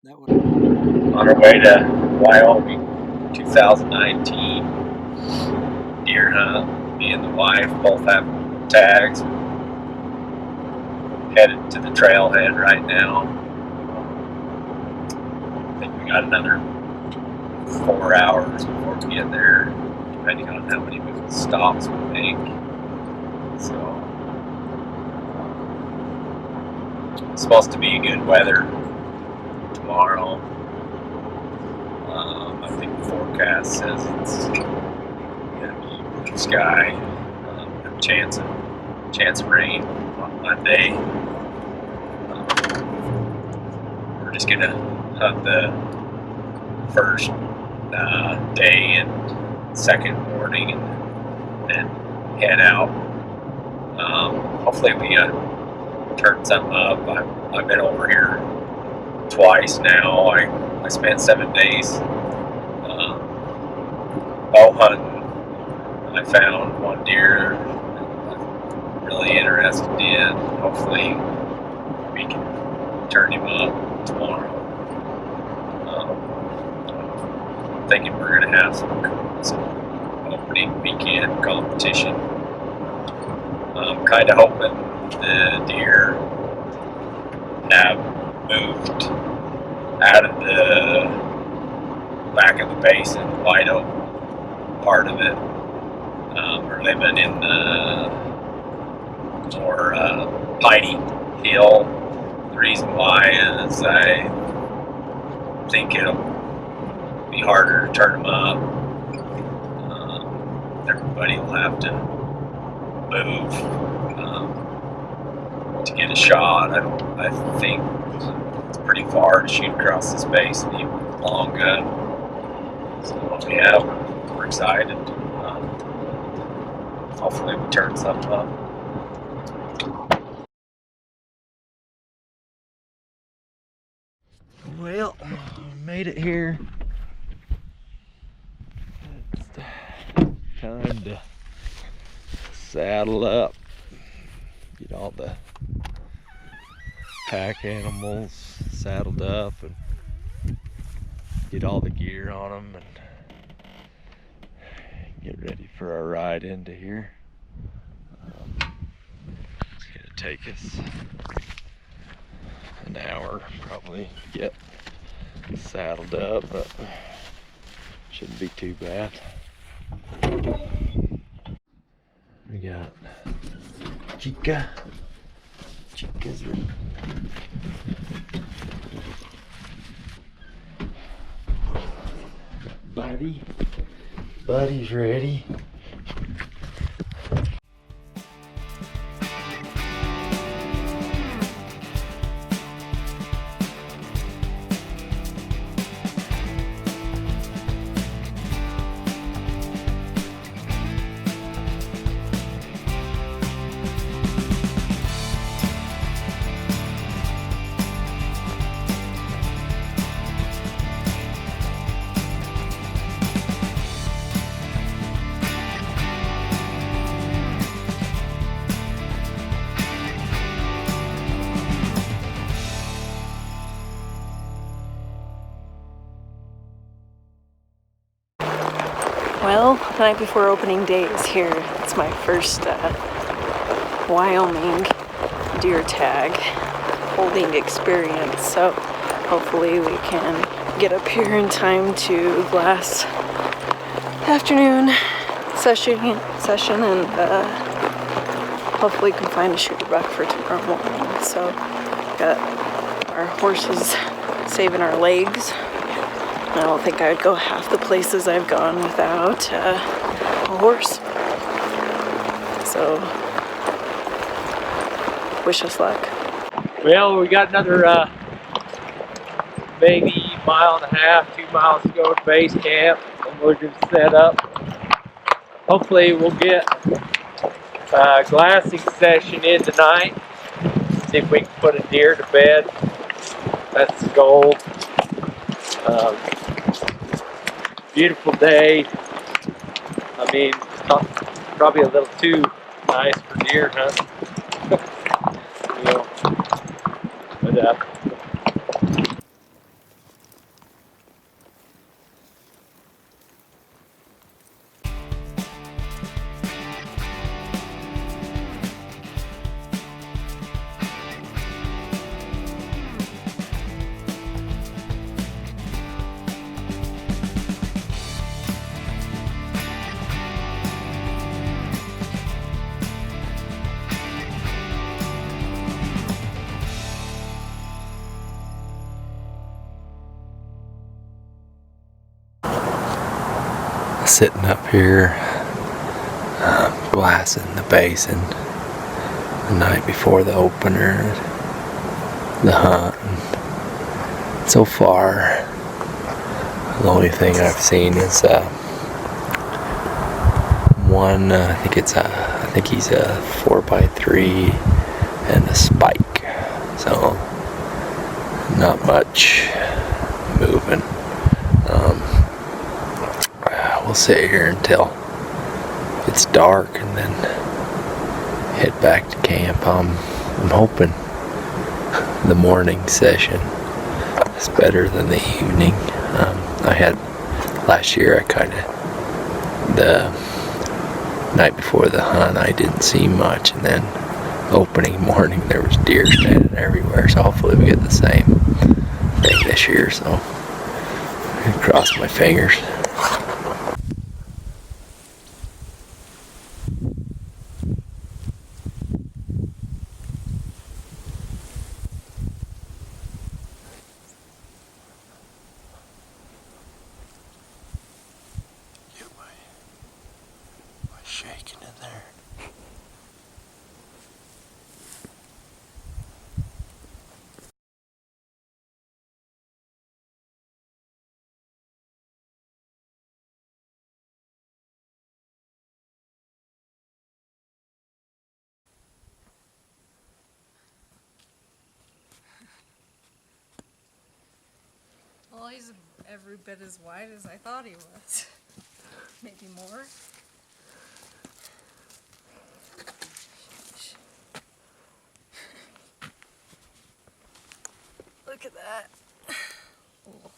That would. On our way to Wyoming, 2019 deer hunt. Me and the wife both have tags. Headed to the trailhead right now. I think we got another 4 hours before we get there, depending on how many stops we make. So it's supposed to be good weather tomorrow. I think the forecast says it's gonna be blue sky, chance of rain on Monday. We're just gonna hunt the first day and second morning, and then head out. Hopefully we turn something up. I've been over here twice now. I spent 7 days bow hunting. I found one deer I'm really interested in. Hopefully we can turn him up tomorrow. I'm thinking we're going to have some opening weekend competition. I'm kind of hoping the deer have moved out of the back of the basin, wide open part of it. We're living in the more piney hill. The reason why is I think it'll be harder to turn them up. Everybody will have to move to get a shot. I think it's pretty far to shoot across this basin, even with a long gun. So yeah, we're excited. Hopefully we turn something up. Well, made it here. It's time to saddle up, get all the pack animals saddled up, and get all the gear on them, and get ready for our ride into here. It's gonna take us an hour probably to get saddled up, but shouldn't be too bad. We got Chica's ready. Buddy's ready. Well, the night before opening day is here. It's my first Wyoming deer tag holding experience, so hopefully we can get up here in time to last afternoon session and hopefully can find a shooter buck for tomorrow morning. So got our horses saving our legs. I don't think I would go half the places I've gone without a horse. So, wish us luck. Well, we got another maybe mile and a half, 2 miles to go to base camp, and we're just set up. Hopefully we'll get a glassing session in tonight. See if we can put a deer to bed. That's the goal. Beautiful day. I mean, probably a little too nice for deer hunting. You know, but sitting up here glassing the basin the night before the opener, the hunt. And so far, the only thing I've seen is one. I think he's a 4x3 and a spike. So not much moving. We'll sit here until it's dark and then head back to camp. I'm hoping the morning session is better than the evening. I had last year, the night before the hunt, I didn't see much, and then opening morning there was deer standing everywhere, so hopefully we get the same thing this year. So I cross my fingers. Shaking in there. Well, he's every bit as wide as I thought he was. Maybe more. Look at that. Oh,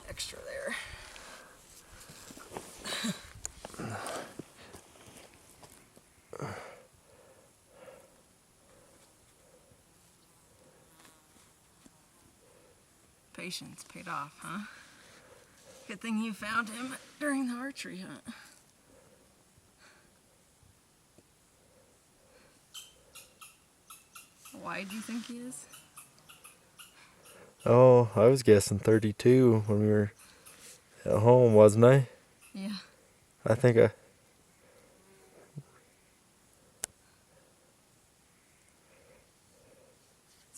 extra there. Patience paid off, huh? Good thing you found him during the archery hunt. How wide do you think he is? Oh, I was guessing 32 when we were at home, wasn't I? Yeah. I think His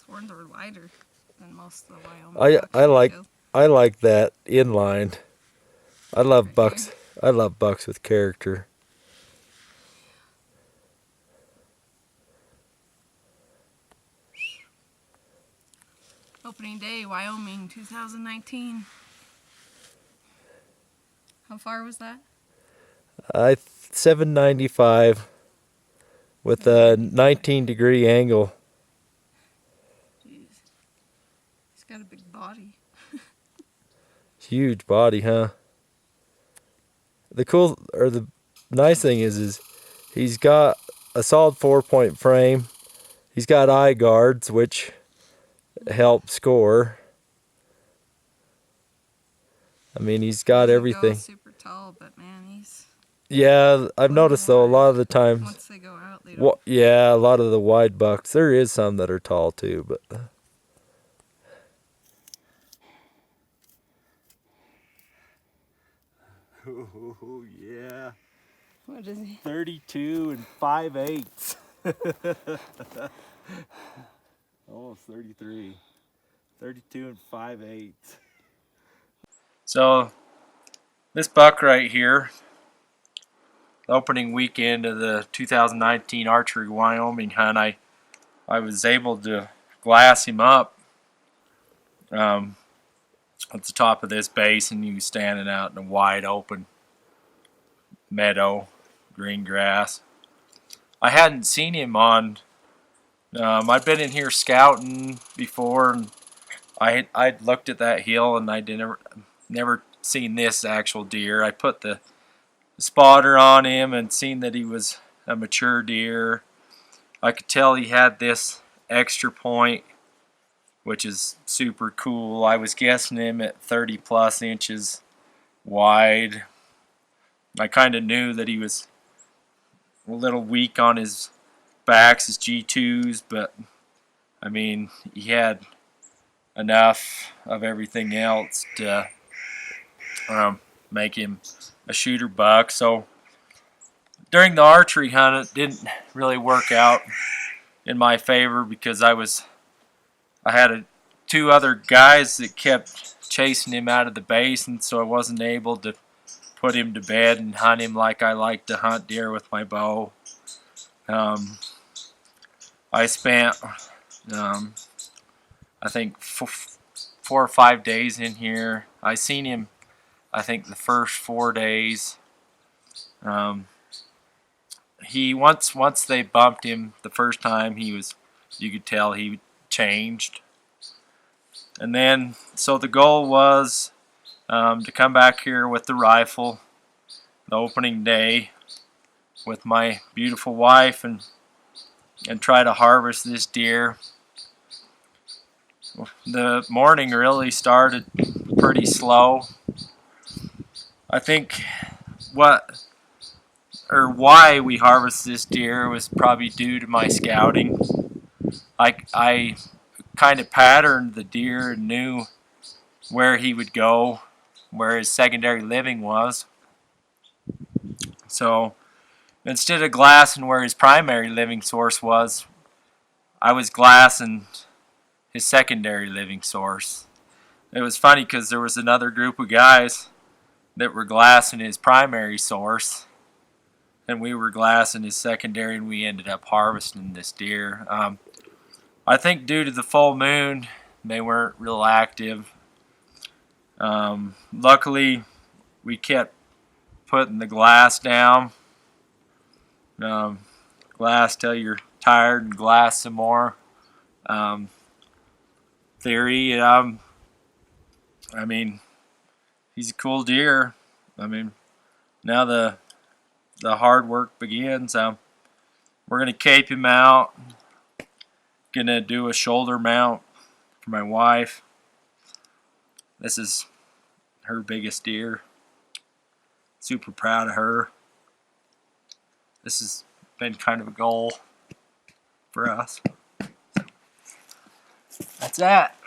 horns are wider than most of the Wyoming bucks. I like that inline. I love Right bucks. here. I love bucks with character. Opening day, Wyoming, 2019. How far was that? 795 with a 19-degree angle. Jeez. He's got a big body. Huge body, huh? The nice thing is he's got a solid 4-point frame. He's got eye guards, which help score. I mean, he's got He doesn't everything. go super tall, but man, he's Yeah, I've noticed though a lot of the times. once they go out, they don't. Yeah, a lot of the wide bucks. There is some that are tall too, but. Oh yeah. What is he? 32 and 5/8. Almost 33. 32 and 5/8. So this buck right here, the opening weekend of the 2019 archery Wyoming hunt, I was able to glass him up at the top of this basin. He was standing out in a wide open meadow, green grass. I hadn't seen him on. I'd been in here scouting before, and I'd looked at that hill, and I never seen this actual deer. I put the spotter on him and seen that he was a mature deer. I could tell he had this extra point, which is super cool. I was guessing him at 30 plus inches wide. I kind of knew that he was a little weak on his backs, his G2s, but I mean, he had enough of everything else to make him a shooter buck. So during the archery hunt, it didn't really work out in my favor because I had two other guys that kept chasing him out of the basin, so I wasn't able to put him to bed and hunt him like I like to hunt deer with my bow. I spent, I think, 4 or 5 days in here. I seen him, I think, the first 4 days. He once they bumped him the first time, you could tell he changed. And then, so the goal was to come back here with the rifle the opening day with my beautiful wife and try to harvest this deer. The morning really started pretty slow. I think why we harvest this deer was probably due to my scouting. I kind of patterned the deer and knew where he would go, where his secondary living was. So instead of glassing where his primary living source was, I was glassing his secondary living source. It was funny because there was another group of guys that were glassing his primary source, and we were glassing his secondary, and we ended up harvesting this deer. I think due to the full moon, they weren't real active. Luckily, we kept putting the glass down. Glass till you're tired and glass some more. Theory, I mean, he's a cool deer. I mean, now the hard work begins. We're gonna cape him out. Gonna do a shoulder mount for my wife. This is her biggest deer. Super proud of her. This has been kind of a goal for us. That's that.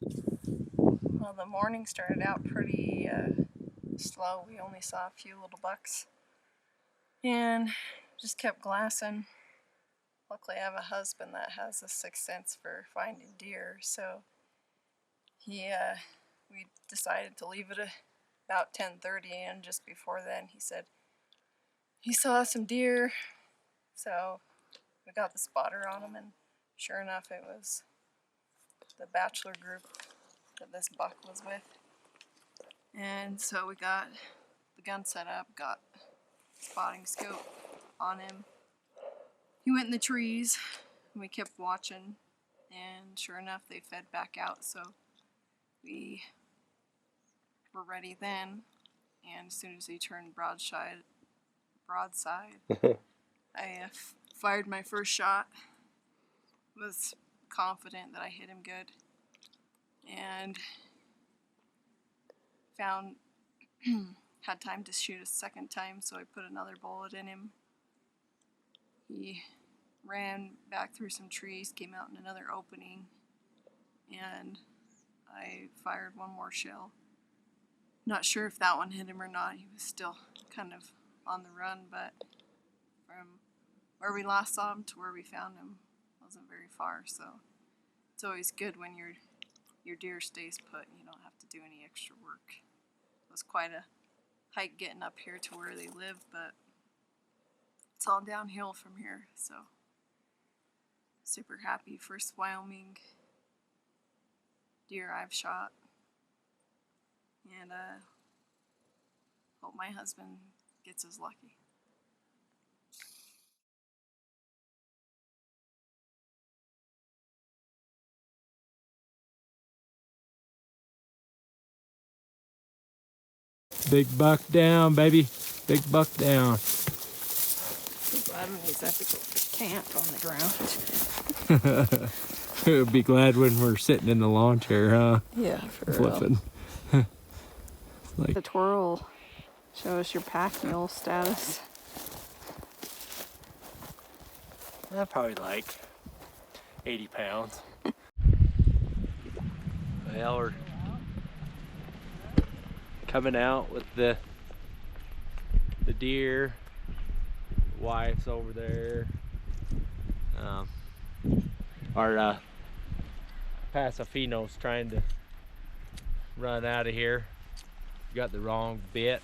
Well, the morning started out pretty slow. We only saw a few little bucks and just kept glassing. Luckily, I have a husband that has a sixth sense for finding deer, so we decided to leave it about 10:30, and just before then he said he saw some deer, so we got the spotter on him, and sure enough it was the bachelor group that this buck was with. And so we got the gun set up, got spotting scope on him. He went in the trees, and we kept watching, and sure enough they fed back out, so we were ready then. And as soon as he turned broadside I fired my first shot. Was confident that I hit him good, and had time to shoot a second time, so I put another bullet in him. He ran back through some trees, came out in another opening, and I fired one more shell. Not sure if that one hit him or not. He was still kind of on the run, but from where we last saw him to where we found him wasn't very far, so it's always good when your deer stays put and you don't have to do any extra work. It was quite a hike getting up here to where they live, but it's all downhill from here, so super happy. First Wyoming deer I've shot, and hope my husband gets as lucky. Big buck down, baby. Big buck down. Glad when he's at the camp on the ground. We'll be glad when we're sitting in the lawn chair, huh? Yeah, for Flipping. The twirl. Show us your pack mule status. Probably like 80 pounds. Well, we're coming out with the deer. Wife's over there. Our Pasofino's trying to run out of here. Got the wrong bit.